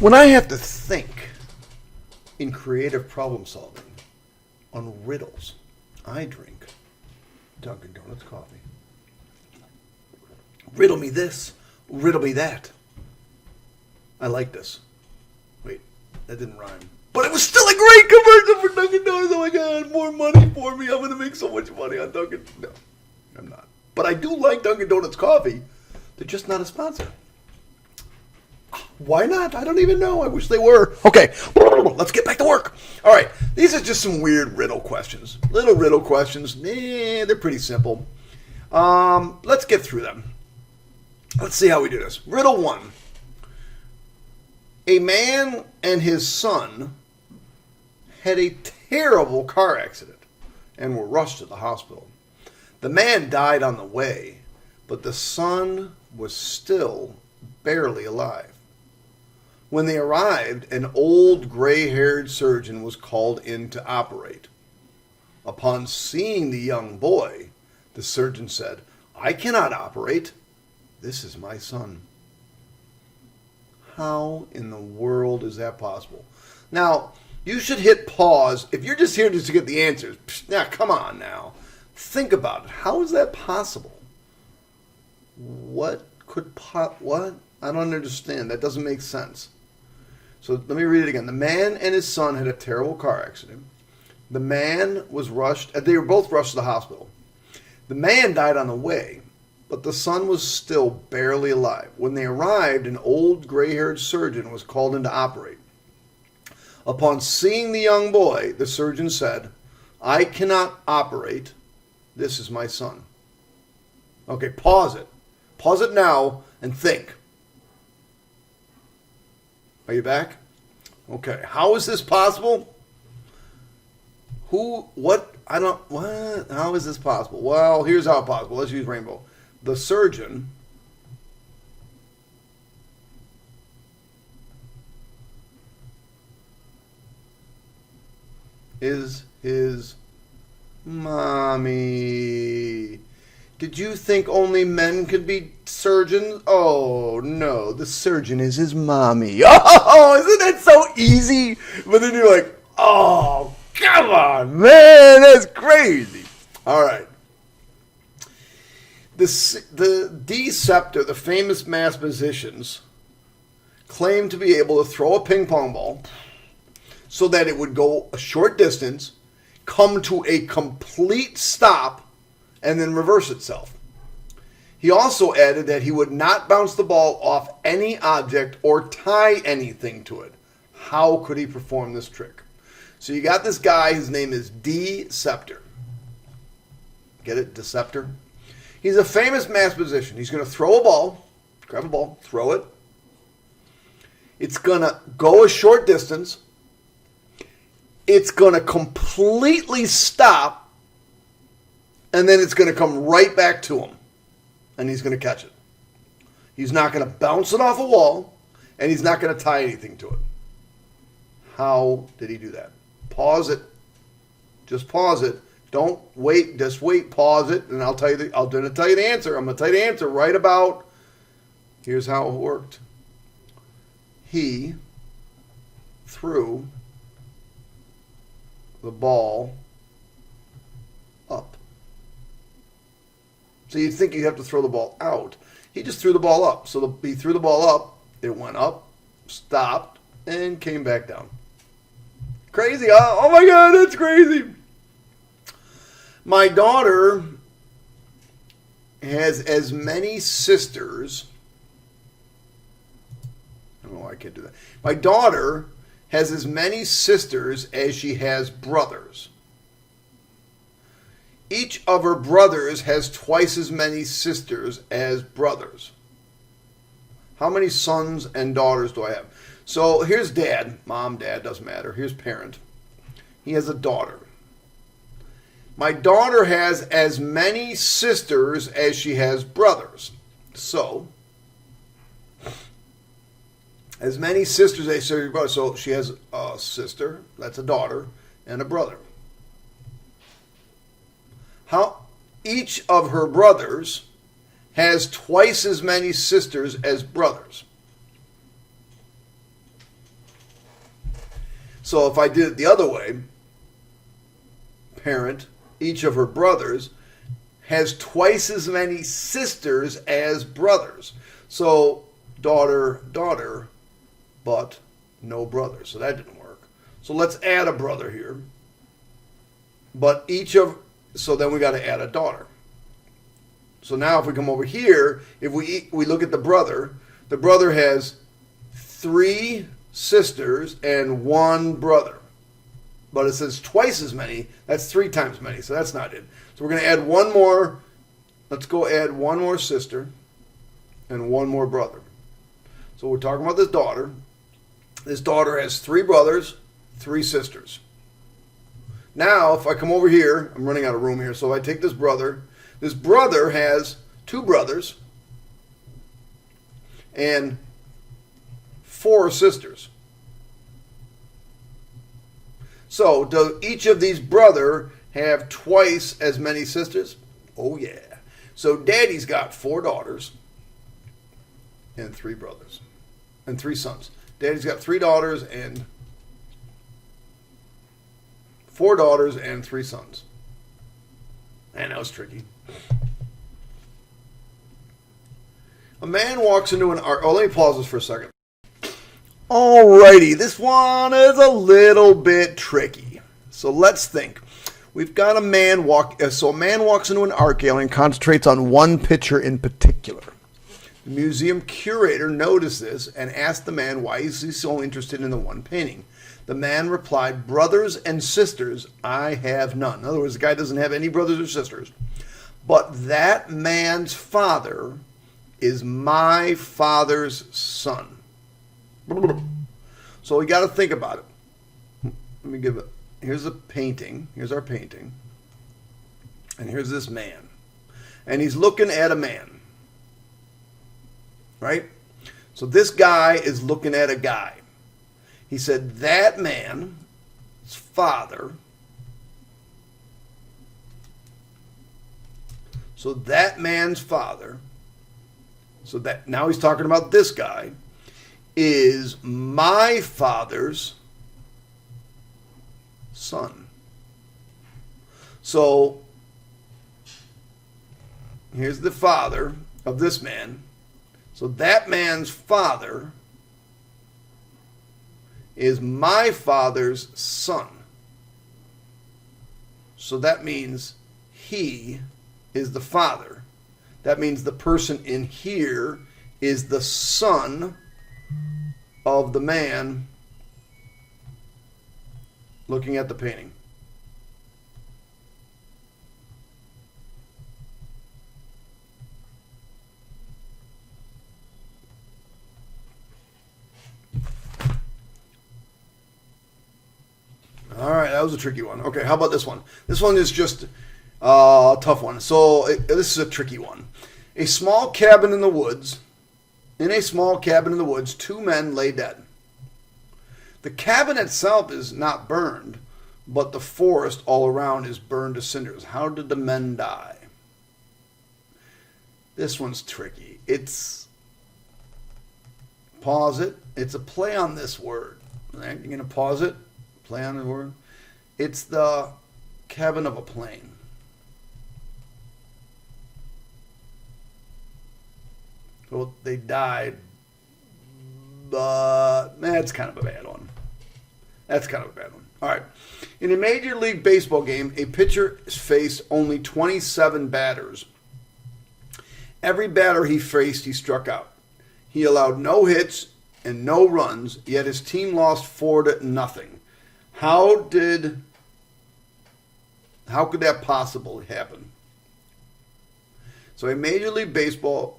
When I have to think in creative problem solving on riddles, I drink Dunkin' Donuts coffee. Riddle me this, riddle me that. I like this. Wait, that didn't rhyme. But it was still a great commercial for Dunkin' Donuts. Oh my God, more money for me. I'm going to make so much money on Dunkin'. No, I'm not. But I do like Dunkin' Donuts coffee. They're just not a sponsor. Why not? I don't even know. I wish they were. Okay, let's get back to work. All right, these are just some weird riddle questions. Little riddle questions. They're pretty simple. Let's get through them. Let's see how we do this. Riddle 1. A man and his son had a terrible car accident and were rushed to the hospital. The man died on the way, but the son was still barely alive. When they arrived, an old gray-haired surgeon was called in to operate. Upon seeing the young boy, the surgeon said, "I cannot operate. This is my son." How in the world is that possible? Now, you should hit pause. If you're just here just to get the answers, now come on now. Think about it. How is that possible? What? I don't understand. That doesn't make sense. So let me read it again. The man and his son had a terrible car accident. The man was rushed. They were both rushed to the hospital. The man died on the way, but the son was still barely alive. When they arrived, an old gray-haired surgeon was called in to operate. Upon seeing the young boy, the surgeon said, "I cannot operate. This is my son." Okay, pause it. Pause it now and think. Are you back? Okay. How is this possible? What? How is this possible? Well, here's how it's possible. Let's use rainbow. The surgeon is his mommy. Did you think only men could be surgeons? Oh, no. The surgeon is his mommy. Oh, isn't that so easy? But then you're like, oh, come on, man. That's crazy. All right. The D-Scepter, the famous mathematicians, claimed to be able to throw a ping pong ball so that it would go a short distance, come to a complete stop, and then reverse itself. He also added that he would not bounce the ball off any object or tie anything to it. How could he perform this trick? So you got this guy, his name is D-Scepter. Get it? Deceptor? He's a famous mathematician. He's going to throw a ball, grab a ball, throw it. It's going to go a short distance. It's going to completely stop. And then it's going to come right back to him. And he's going to catch it. He's not going to bounce it off a wall. And he's not going to tie anything to it. How did he do that? Pause it. Just pause it. Don't wait. Just wait. Pause it. And I'll tell you the answer. I'm going to tell you the answer right about. Here's how it worked. He threw the ball up. So you'd think you'd have to throw the ball out. He just threw the ball up. So he threw the ball up. It went up, stopped, and came back down. Crazy, huh? Oh my God, that's crazy. My daughter has as many sisters. Oh, I can't do that. My daughter has as many sisters as she has brothers. Each of her brothers has twice as many sisters as brothers. How many sons and daughters do I have? So here's dad. Mom, dad, doesn't matter. Here's parent. He has a daughter. My daughter has as many sisters as she has brothers. So, as many sisters as she has brothers. So she has a sister, that's a daughter, and a brother. How each of her brothers has twice as many sisters as brothers. So if I did it the other way, parent, each of her brothers has twice as many sisters as brothers. So daughter, daughter, but no brother. So that didn't work. So let's add a brother here. But so then we got to add a daughter. So now if we come over here, if we look at the brother has 3 sisters and 1 brother. But it says twice as many. That's 3 times many, so that's not it. So we're going to add one more. Let's go add one more sister and 1 more brother. So we're talking about this daughter. This daughter has 3 brothers, 3 sisters. Now, if I come over here, I'm running out of room here, so I take this brother. This brother has 2 brothers and 4 sisters. So, does each of these brother have twice as many sisters? Oh, yeah. So, Daddy's got 4 daughters and 3 brothers and 3 sons. Daddy's got 3 daughters and 4 daughters and 3 sons. Man, that was tricky. A man walks into an art. Oh, let me pause this for a second. Alrighty, this one is a little bit tricky. So let's think. We've got a man So a man walks into an art gallery and concentrates on one picture in particular. The museum curator noticed this and asked the man why is he so interested in the one painting. The man replied, "Brothers and sisters, I have none." In other words, the guy doesn't have any brothers or sisters. But that man's father is my father's son. So we got to think about it. Let me give it. Here's a painting. Here's our painting. And here's this man. And he's looking at a man. Right? So this guy is looking at a guy. He said that man's father. So that man's father. So that now he's talking about this guy. Is my father's son. So here's the father of this man. So that man's father is my father's son. So that means he is the father. That means the person in here is the son of the man looking at the painting. All right, that was a tricky one. Okay, how about this one? This one is just a tough one. So this is a tricky one. A small cabin in the woods. In a small cabin in the woods, 2 men lay dead. The cabin itself is not burned, but the forest all around is burned to cinders. How did the men die? This one's tricky. Pause it. It's a play on this word. Right? You're going to pause it. Play on the word. It's the cabin of a plane. So they died, but that's kind of a bad one. That's kind of a bad one. All right. In a Major League Baseball game, a pitcher faced only 27 batters. Every batter he faced, he struck out. He allowed no hits and no runs, yet his team lost 4-0. How could that possibly happen? So in a Major League Baseball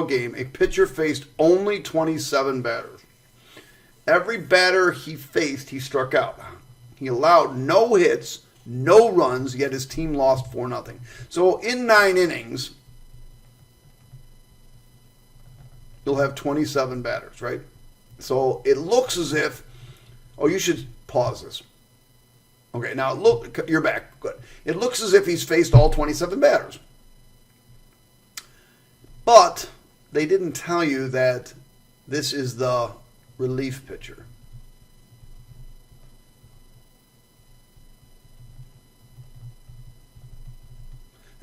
game, a pitcher faced only 27 batters. Every batter he faced, he struck out. He allowed no hits, no runs, yet his team lost 4-0. So in 9 innings, you'll have 27 batters, right? So it looks as if, you should pause this. Okay, now look, you're back. Good. It looks as if he's faced all 27 batters. But they didn't tell you that this is the relief pitcher.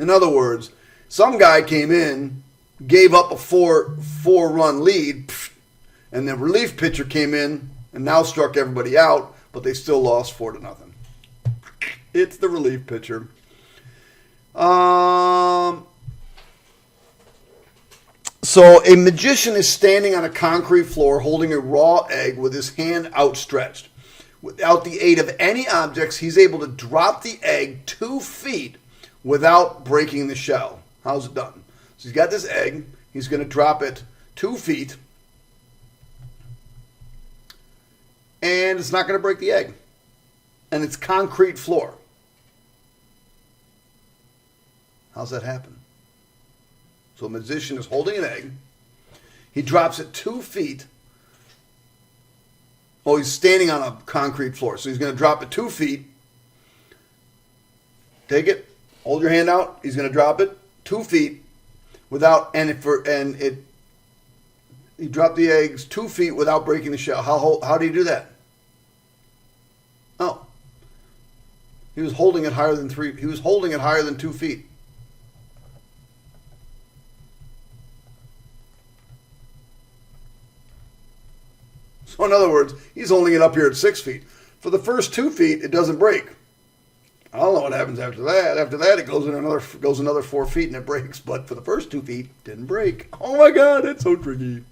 In other words, some guy came in, gave up a four-run lead, and the relief pitcher came in and now struck everybody out, but they still lost 4-0. It's the relief pitcher. So a magician is standing on a concrete floor holding a raw egg with his hand outstretched. Without the aid of any objects, he's able to drop the egg 2 feet without breaking the shell. How's it done? So he's got this egg. He's going to drop it 2 feet. And it's not going to break the egg. And it's concrete floor. How's that happen? So a magician is holding an egg. He drops it 2 feet. Oh, he's standing on a concrete floor. So he's going to drop it 2 feet. Take it. Hold your hand out. He's going to drop it 2 feet without he dropped the eggs 2 feet without breaking the shell. How do you do that? Oh, he was holding it higher than 2 feet. So in other words, he's holding it up here at 6 feet. For the first 2 feet, it doesn't break. I don't know what happens after that. After that, it goes another 4 feet and it breaks. But for the first 2 feet, it didn't break. Oh my God, it's so tricky.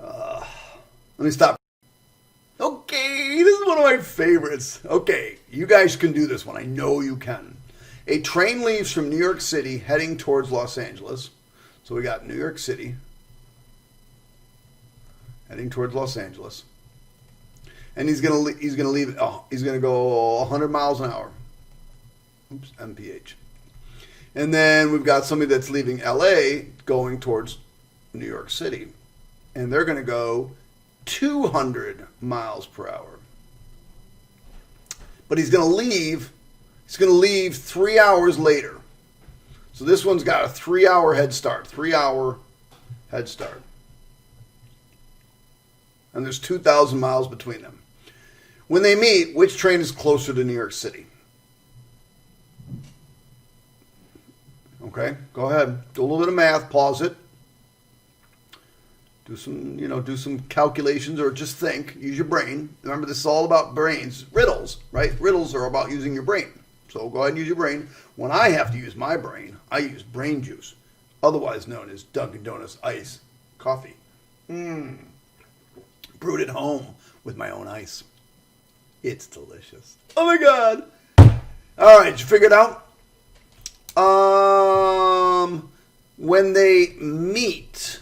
Let me stop. Okay, this is one of my favorites. Okay, you guys can do this one. I know you can. A train leaves from New York City heading towards Los Angeles. So we got New York City heading towards Los Angeles. And he's going to go 100 miles an hour. Oops, MPH. And then we've got somebody that's leaving LA going towards New York City. And they're going to go 200 miles per hour. But he's going to leave 3 hours later. So this one's got a 3-hour head start. 3-hour head start. And there's 2,000 miles between them. When they meet, which train is closer to New York City? Okay, go ahead. Do a little bit of math. Pause it. Do some calculations or just think. Use your brain. Remember, this is all about brains. Riddles, right? Riddles are about using your brain. So go ahead and use your brain. When I have to use my brain, I use brain juice, otherwise known as Dunkin' Donuts ice coffee. Brewed at home with my own ice. It's delicious. Oh my God. All right, you figured out? When they meet,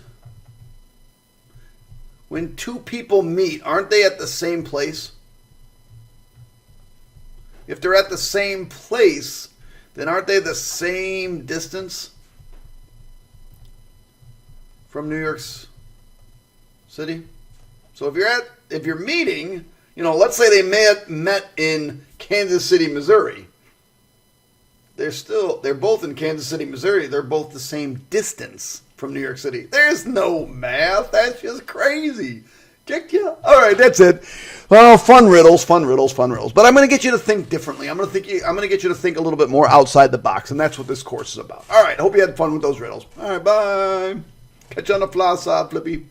when two people meet, aren't they at the same place? If they're at the same place, then aren't they the same distance from New York City? So if you're meeting, let's say they met in Kansas City, Missouri. They're both in Kansas City, Missouri. They're both the same distance from New York City. There's no math. That's just crazy. All right, that's it. Well, fun riddles. But I'm going to get you to think differently. I'm going to get you to think a little bit more outside the box, and that's what this course is about. All right, hope you had fun with those riddles. All right, bye. Catch you on the fly side, Flippy.